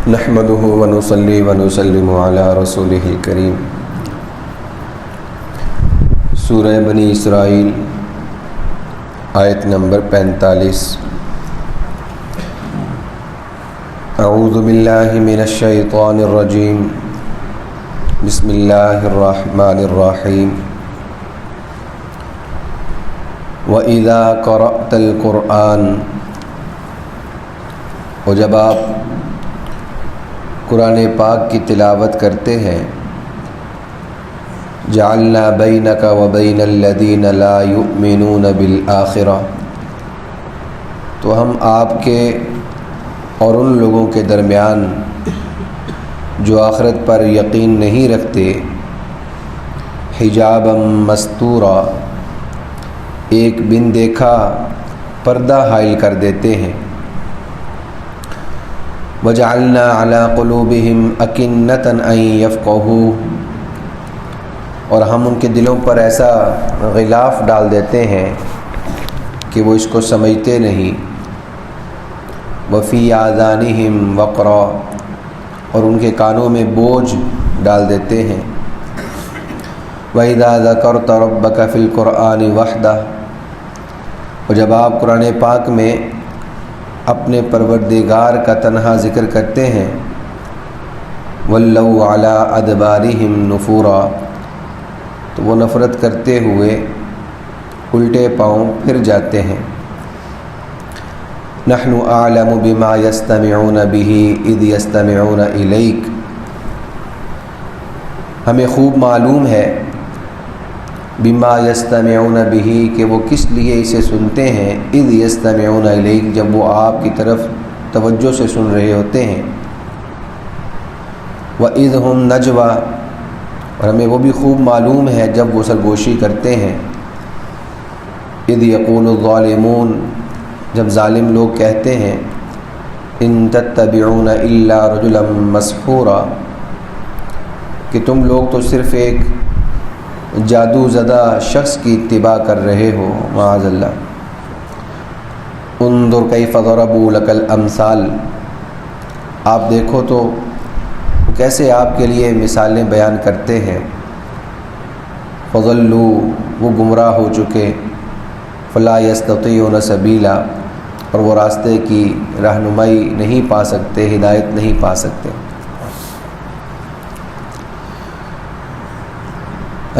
نحمده ونصلي ونسلم على رسوله الكريم۔ سورہ بنی اسرائیل آیت نمبر 45۔ اعوذ باللہ من الشیطان الرجیم، بسم اللہ الرحمن الرحیم۔ وَإِذَا قَرَأْتَ الْقُرْآنَ، اور جب آپ قرآن پاک کی تلاوت کرتے ہیں، جعلنا بینک وبین الذین لا یؤمنون بالآخرہ، تو ہم آپ کے اور ان لوگوں کے درمیان جو آخرت پر یقین نہیں رکھتے، حجابا مستورا، ایک بن دیکھا پردہ حائل کر دیتے ہیں۔ وَجَعَلْنَا عَلَىٰ قُلُوبِهِمْ أَكِنَّةً أَن يَفْقَهُوهُ، اور ہم ان کے دلوں پر ایسا غلاف ڈال دیتے ہیں کہ وہ اس کو سمجھتے نہیں۔ وَفِي آذَانِهِمْ وَقْرًا، اور ان کے کانوں میں بوجھ ڈال دیتے ہیں۔ وَإِذَا ذَكَرْتَ رَبَّكَ فِي الْقُرْآنِ وَحْدَهُ، اور جب آپ قرآن پاک میں اپنے پروردگار کا تنہا ذکر کرتے ہیں، وَلَّوْا عَلَىٰ أَدْبَارِهِمْ نُفُورًا، تو وہ نفرت کرتے ہوئے الٹے پاؤں پھر جاتے ہیں۔ نَحْنُ أَعْلَمُ بِمَا يَسْتَمِعُونَ بِهِ إِذْ يَسْتَمِعُونَ إِلَيْكَ، ہمیں خوب معلوم ہے بما یستمعون بہ، کہ وہ کس لیے اسے سنتے ہیں، اذ یستمعون الیک، جب وہ آپ کی طرف توجہ سے سن رہے ہوتے ہیں۔ وَإِذْ هُمْ نَجْوَىٰ، اور ہمیں وہ بھی خوب معلوم ہے جب وہ سرگوشی کرتے ہیں۔ اذ یقول الظالمون، جب ظالم لوگ کہتے ہیں، ان تتبعون الا رجلا مسحورا، کہ تم لوگ تو صرف ایک جادو زدہ شخص کی اتباع کر رہے ہو، معاذ اللہ۔ انظر کیف ضربوا لک الامثال، آپ دیکھو تو کیسے آپ کے لیے مثالیں بیان کرتے ہیں۔ فضلوا، وہ گمراہ ہو چکے، فلا یستطیعون سبیلا، اور وہ راستے کی رہنمائی نہیں پا سکتے، ہدایت نہیں پا سکتے۔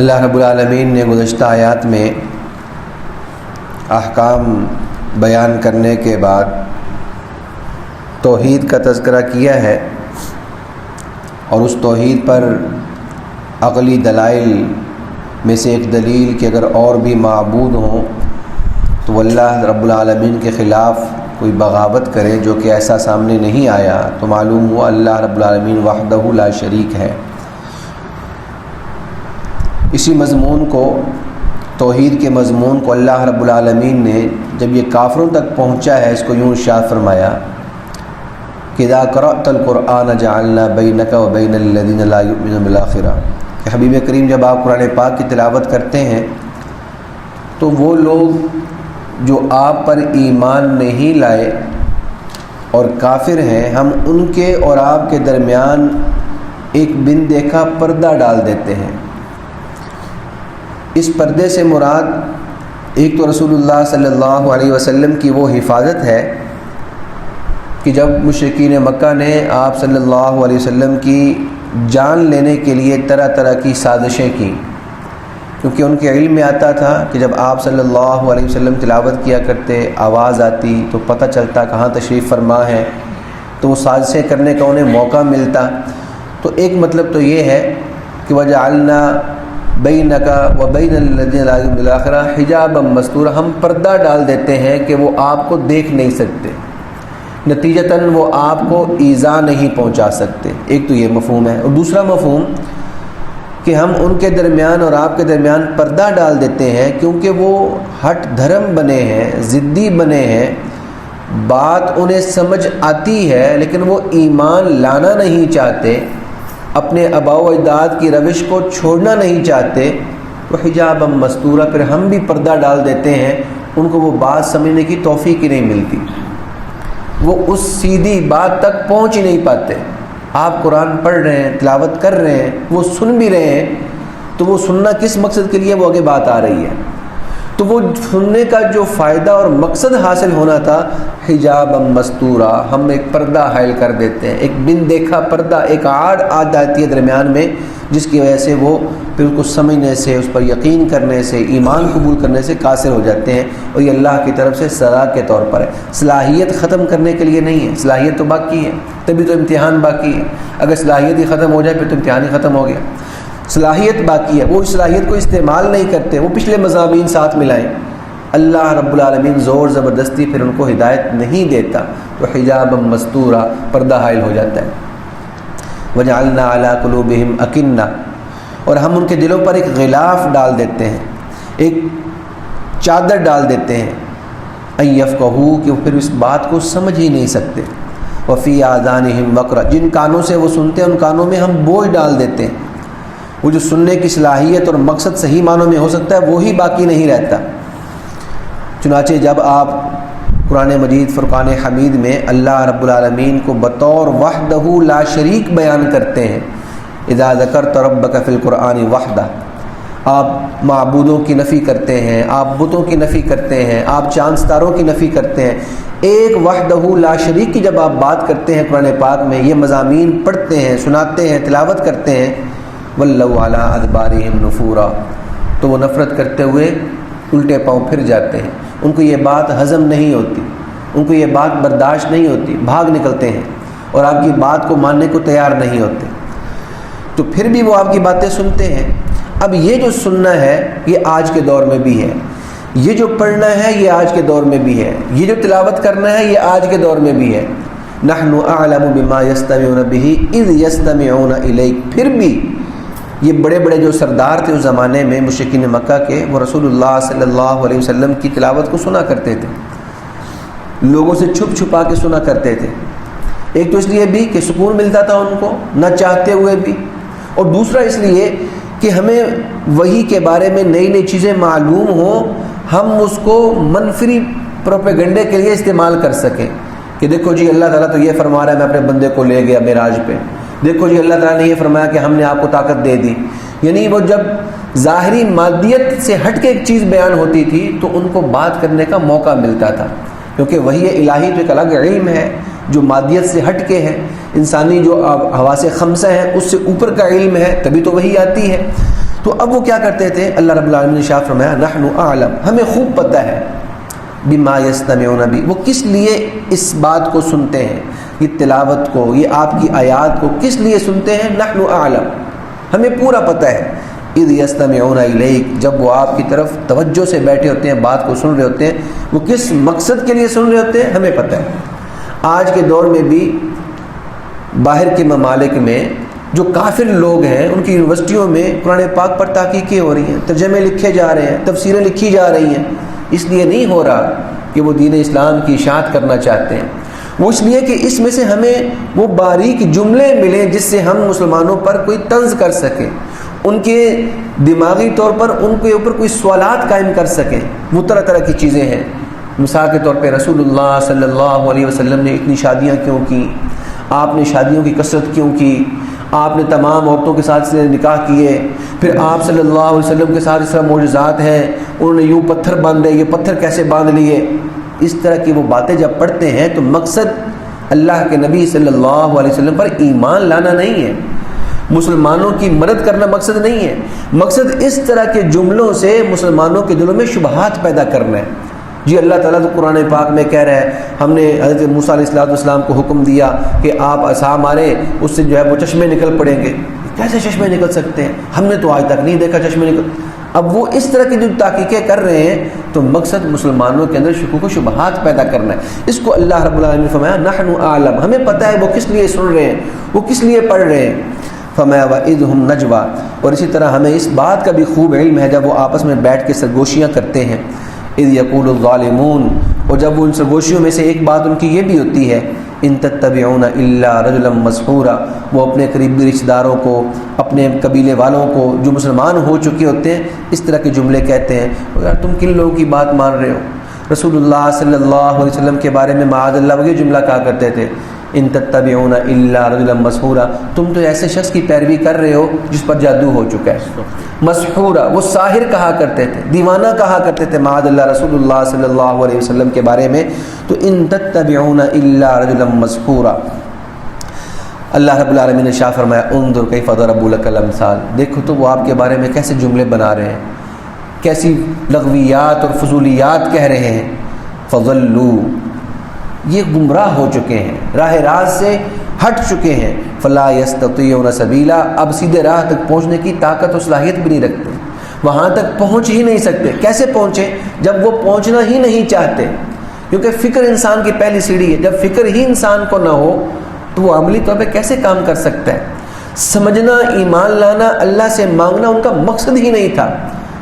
اللہ رب العالمین نے گزشتہ آیات میں احکام بیان کرنے کے بعد توحید کا تذکرہ کیا ہے، اور اس توحید پر عقلی دلائل میں سے ایک دلیل کہ اگر اور بھی معبود ہوں تو اللہ رب العالمین کے خلاف کوئی بغاوت کرے، جو کہ ایسا سامنے نہیں آیا، تو معلوم ہوا اللہ رب العالمین وحدہ لا شریک ہے۔ اسی مضمون کو، توحید کے مضمون کو اللہ رب العالمین نے جب یہ کافروں تک پہنچا ہے، اس کو یوں ارشاد فرمایا کہ اذا قرأت القرآن جعلنا بینک وبین الذین لا یؤمنون بالآخرہ، کہ حبیب کریم جب آپ قرآن پاک کی تلاوت کرتے ہیں تو وہ لوگ جو آپ پر ایمان نہیں لائے اور کافر ہیں، ہم ان کے اور آپ کے درمیان ایک بن دیکھا پردہ ڈال دیتے ہیں۔ اس پردے سے مراد ایک تو رسول اللہ صلی اللہ علیہ وسلم کی وہ حفاظت ہے کہ جب مشرکین مکہ نے آپ صلی اللہ علیہ وسلم کی جان لینے کے لیے طرح طرح کی سازشیں کی، کیونکہ ان کے علم میں آتا تھا کہ جب آپ صلی اللہ علیہ وسلم تلاوت کیا کرتے، آواز آتی تو پتہ چلتا کہاں تشریف فرما ہے، تو وہ سازشیں کرنے کا انہیں موقع ملتا۔ تو ایک مطلب تو یہ ہے کہ وجعلنا بینک وبین الذین لا یؤمنون بالآخرہ حجابا مستورا، ہم پردہ ڈال دیتے ہیں کہ وہ آپ کو دیکھ نہیں سکتے، نتیجتاً وہ آپ کو ایذا نہیں پہنچا سکتے۔ ایک تو یہ مفہوم ہے، اور دوسرا مفہوم کہ ہم ان کے درمیان اور آپ کے درمیان پردہ ڈال دیتے ہیں کیونکہ وہ ہٹ دھرم بنے ہیں، ضدی بنے ہیں، بات انہیں سمجھ آتی ہے لیکن وہ ایمان لانا نہیں چاہتے، اپنے آباء و اجداد کی روش کو چھوڑنا نہیں چاہتے، تو حجابا مستورا، پھر ہم بھی پردہ ڈال دیتے ہیں، ان کو وہ بات سمجھنے کی توفیق ہی نہیں ملتی۔ وہ اس سیدھی بات تک پہنچ ہی نہیں پاتے۔ آپ قرآن پڑھ رہے ہیں، تلاوت کر رہے ہیں، وہ سن بھی رہے ہیں، تو وہ سننا کس مقصد کے لیے، وہ آگے بات آ رہی ہے۔ تو وہ سننے کا جو فائدہ اور مقصد حاصل ہونا تھا، حجابا مستورا، ہم ایک پردہ حائل کر دیتے ہیں، ایک بن دیکھا پردہ، ایک آڑ آ جاتی ہے درمیان میں، جس کی وجہ سے وہ پھر اس کو سمجھنے سے، اس پر یقین کرنے سے، ایمان قبول کرنے سے قاصر ہو جاتے ہیں، اور یہ اللہ کی طرف سے سزا کے طور پر ہے۔ صلاحیت ختم کرنے کے لیے نہیں ہے، صلاحیت تو باقی ہے، تبھی تو امتحان باقی ہے۔ اگر صلاحیت ہی ختم ہو جائے پھر تو امتحان ہی ختم ہو گیا۔ صلاحیت باقی ہے، وہ اس صلاحیت کو استعمال نہیں کرتے، وہ پچھلے مضامین ساتھ ملائیں، اللہ رب العالمین زور زبردستی پھر ان کو ہدایت نہیں دیتا، تو حجابا مستورا، پردہ حائل ہو جاتا ہے۔ وجعلنا علی قلوبہم اکنہ، اور ہم ان کے دلوں پر ایک غلاف ڈال دیتے ہیں، ایک چادر ڈال دیتے ہیں، ان یفقہوا، کہ وہ پھر اس بات کو سمجھ ہی نہیں سکتے۔ وفی آذانہم وقرا، جن کانوں سے وہ سنتے ہیں ان کانوں میں ہم بوجھ ڈال دیتے ہیں، وہ جو سننے کی صلاحیت اور مقصد صحیح معنوں میں ہو سکتا ہے وہی باقی نہیں رہتا۔ چنانچہ جب آپ قرآن مجید فرقان حمید میں اللہ رب العالمین کو بطور وحدہ لا شریک بیان کرتے ہیں، اذا ذکرت ربک فی القرآن وحدہ، آپ معبودوں کی نفی کرتے ہیں، آپ بتوں کی نفی کرتے ہیں، آپ چاند ستاروں کی نفی کرتے ہیں، ایک وحدہ لا شریک کی جب آپ بات کرتے ہیں قرآن پاک میں، یہ مضامین پڑھتے ہیں، سناتے ہیں، تلاوت کرتے ہیں، وَلَّوْا عَلَىٰ أَدْبَارِهِمْ نُفُورًا، تو وہ نفرت کرتے ہوئے الٹے پاؤں پھر جاتے ہیں، ان کو یہ بات ہضم نہیں ہوتی، ان کو یہ بات برداشت نہیں ہوتی، بھاگ نکلتے ہیں اور آپ کی بات کو ماننے کو تیار نہیں ہوتے، تو پھر بھی وہ آپ کی باتیں سنتے ہیں۔ اب یہ جو سننا ہے یہ آج کے دور میں بھی ہے، یہ جو پڑھنا ہے یہ آج کے دور میں بھی ہے، یہ جو تلاوت کرنا ہے یہ آج کے دور میں بھی ہے۔ نحن اعلم بما يستمعون به اذ يستمعون الیک، پھر بھی یہ بڑے بڑے جو سردار تھے اس زمانے میں مشرکین مکہ کے، وہ رسول اللہ صلی اللہ علیہ وسلم کی تلاوت کو سنا کرتے تھے، لوگوں سے چھپ چھپا کے سنا کرتے تھے، ایک تو اس لیے بھی کہ سکون ملتا تھا ان کو نہ چاہتے ہوئے بھی، اور دوسرا اس لیے کہ ہمیں وحی کے بارے میں نئی نئی چیزیں معلوم ہوں، ہم اس کو منفی پروپیگنڈے کے لیے استعمال کر سکیں کہ دیکھو جی اللہ تعالیٰ تو یہ فرما رہا ہے میں اپنے بندے کو لے گیا معراج پہ، دیکھو جی اللہ تعالیٰ نے یہ فرمایا کہ ہم نے آپ کو طاقت دے دی۔ یعنی وہ جب ظاہری مادیت سے ہٹ کے ایک چیز بیان ہوتی تھی تو ان کو بات کرنے کا موقع ملتا تھا، کیونکہ وحی الہی تو ایک الگ علم ہے جو مادیت سے ہٹ کے ہے، انسانی جو حواس خمسہ ہیں اس سے اوپر کا علم ہے، تبھی تو وحی آتی ہے۔ تو اب وہ کیا کرتے تھے، اللہ رب العالمین نے ارشاد فرمایا نحن اعلم، ہمیں خوب پتہ ہے، بما یستمعون بھی، وہ کس لیے اس بات کو سنتے ہیں، یہ تلاوت کو، یہ آپ کی آیات کو کس لیے سنتے ہیں، نحن اعلم، ہمیں پورا پتہ ہے، اذ یستمعون الیک، جب وہ آپ کی طرف توجہ سے بیٹھے ہوتے ہیں، بات کو سن رہے ہوتے ہیں، وہ کس مقصد کے لیے سن رہے ہوتے ہیں ہمیں پتہ ہے۔ آج کے دور میں بھی باہر کے ممالک میں جو کافر لوگ ہیں ان کی یونیورسٹیوں میں قرآن پاک پر تحقیقیں ہو رہی ہیں، ترجمے لکھے جا رہے ہیں، تفسیریں لکھی جا رہی ہیں، اس لیے نہیں ہو رہا کہ وہ دین اسلام کی اشاعت کرنا چاہتے ہیں، وہ اس لیے کہ اس میں سے ہمیں وہ باریک جملے ملیں جس سے ہم مسلمانوں پر کوئی طنز کر سکیں، ان کے دماغی طور پر ان کے اوپر کوئی سوالات قائم کر سکیں، وہ طرح طرح کی چیزیں ہیں۔ مثال کے طور پہ رسول اللہ صلی اللہ علیہ وسلم نے اتنی شادیاں کیوں کی، آپ نے شادیوں کی کثرت کیوں کی، آپ نے تمام عورتوں کے ساتھ نکاح کیے، پھر آپ صلی اللہ علیہ وسلم کے ساتھ اس طرح معجزات ہیں، انہوں نے یوں پتھر باندھے، یہ پتھر کیسے باندھ لیے، اس طرح کی وہ باتیں جب پڑھتے ہیں تو مقصد اللہ کے نبی صلی اللہ علیہ وسلم پر ایمان لانا نہیں ہے، مسلمانوں کی مدد کرنا مقصد نہیں ہے، مقصد اس طرح کے جملوں سے مسلمانوں کے دلوں میں شبہات پیدا کرنا ہے۔ جی اللہ تعالیٰ تو قرآن پاک میں کہہ رہا ہے ہم نے حضرت موسیٰ علیہ السلام کو حکم دیا کہ آپ عصا ماریں، اس سے جو ہے وہ چشمے نکل پڑیں گے، کیسے چشمے نکل سکتے ہیں، ہم نے تو آج تک نہیں دیکھا چشمے نکل۔ اب وہ اس طرح کی جو تحقیقیں کر رہے ہیں تو مقصد مسلمانوں کے اندر شکوک و شبہات پیدا کرنا ہے، اس کو اللہ رب العالمین نے فرمایا نحن اعلم، ہمیں پتہ ہے وہ کس لیے سن رہے ہیں، وہ کس لیے پڑھ رہے ہیں۔ فرمایا وَإِذْهُمْ نَجْوَىٰ، اور اسی طرح ہمیں اس بات کا بھی خوب علم ہے جب وہ آپس میں بیٹھ کے سرگوشیاں کرتے ہیں، اذ یقول الظالمون، اور جب وہ ان سرگوشیوں میں سے ایک بات ان کی یہ بھی ہوتی ہے ان تتبعون الا رجلا مسحورا، وہ اپنے قریبی رشتہ داروں کو، اپنے قبیلے والوں کو جو مسلمان ہو چکے ہوتے ہیں اس طرح کے جملے کہتے ہیں، یار تم کن لوگوں کی بات مان رہے ہو، رسول اللہ صلی اللہ علیہ وسلم کے بارے میں معاذ اللہ وہ یہ جملہ کہا کرتے تھے، ان تتبعون الا رجلا مسحورا، تم تو ایسے شخص کی پیروی کر رہے ہو جس پر جادو ہو چکا ہے۔ مسحورا، وہ ساحر کہا کرتے تھے، دیوانہ کہا کرتے تھے معاذ اللہ رسول اللہ صلی اللہ علیہ وسلم کے بارے میں۔ تو ان تتبعون الا رجلا مسحورا، اللہ رب العالمین نے شاہ فرمایا انظر کیف ضربوا لک الامثال، دیکھو تو وہ آپ کے بارے میں کیسے جملے بنا رہے ہیں، کیسی لغویات اور فضولیات کہہ رہے ہیں۔ فضلوا، یہ گمراہ ہو چکے ہیں، راہ راست سے ہٹ چکے ہیں۔ فلا یستطیعون سبیلا، اب سیدھے راہ تک پہنچنے کی طاقت و صلاحیت بھی نہیں رکھتے، وہاں تک پہنچ ہی نہیں سکتے۔ کیسے پہنچے جب وہ پہنچنا ہی نہیں چاہتے، کیونکہ فکر انسان کی پہلی سیڑھی ہے۔ جب فکر ہی انسان کو نہ ہو تو وہ عملی طور پہ کیسے کام کر سکتا ہے؟ سمجھنا، ایمان لانا، اللہ سے مانگنا ان کا مقصد ہی نہیں تھا،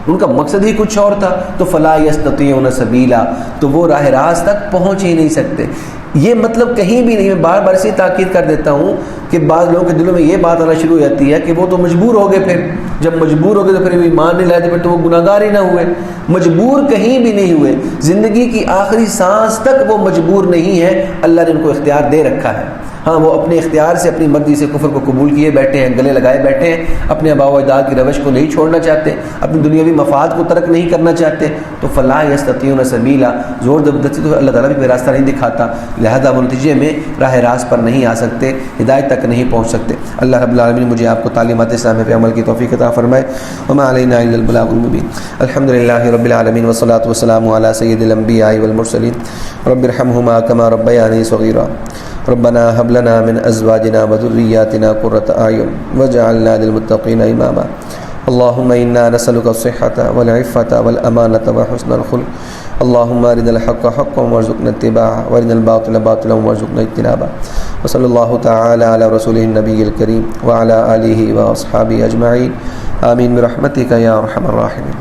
ان کا مقصد ہی کچھ اور تھا۔ تو فلا یستطیعون سبیلا، تو وہ راہ راست تک پہنچ ہی نہیں سکتے۔ یہ مطلب کہیں بھی نہیں، میں بار بار اسی تاکید کر دیتا ہوں کہ بعض لوگوں کے دلوں میں یہ بات آنا شروع ہو جاتی ہے کہ وہ تو مجبور ہو گئے، پھر جب مجبور ہو گئے تو پھر وہ ایمان نہیں لائے، پھر تو وہ گناہ گار ہی نہ ہوئے۔ مجبور کہیں بھی نہیں ہوئے، زندگی کی آخری سانس تک وہ مجبور نہیں ہے، اللہ نے ان کو اختیار دے رکھا ہے۔ ہاں، وہ اپنے اختیار سے اپنی مرضی سے کفر کو قبول کیے بیٹھے ہیں، گلے لگائے بیٹھے ہیں، اپنے آباء و اجداد کی روش کو نہیں چھوڑنا چاہتے، اپنی دنیاوی مفاد کو ترک نہیں کرنا چاہتے۔ تو فلا یستطیعون سبیلا، زور زبردستی تو اللہ تعالیٰ بھی راستہ نہیں دکھاتا، لہذا وہ نتیجے میں راہ راست پر نہیں آ سکتے، ہدایت تک نہیں پہنچ سکتے۔ اللہ رب العالمین مجھے آپ کو تعلیمات اسلام پہ عمل کی توفیق عطا فرمائے۔ وما علینا الا البلاغ المبین۔ الحمد للہ رب العالمین والصلاۃ والسلام علی سید الانبیاء والمرسلین رب ارحمہما کما ربیانی صغیرا ربنا هب لنا من ازواجنا وذرياتنا قرة اعين واجعلنا للمتقين اماما اللهم انا نسألك الصحة والعفة والامانة وحسن الخلق اللهم ارنا الحق حقا وارزقنا اتباعه وارنا الباطل باطلا وارزقنا اجتنابه وصلى الله تعالى على رسوله النبي الكريم وعلى آله واصحابه اجمعين آمين برحمتك يا ارحم الراحمين۔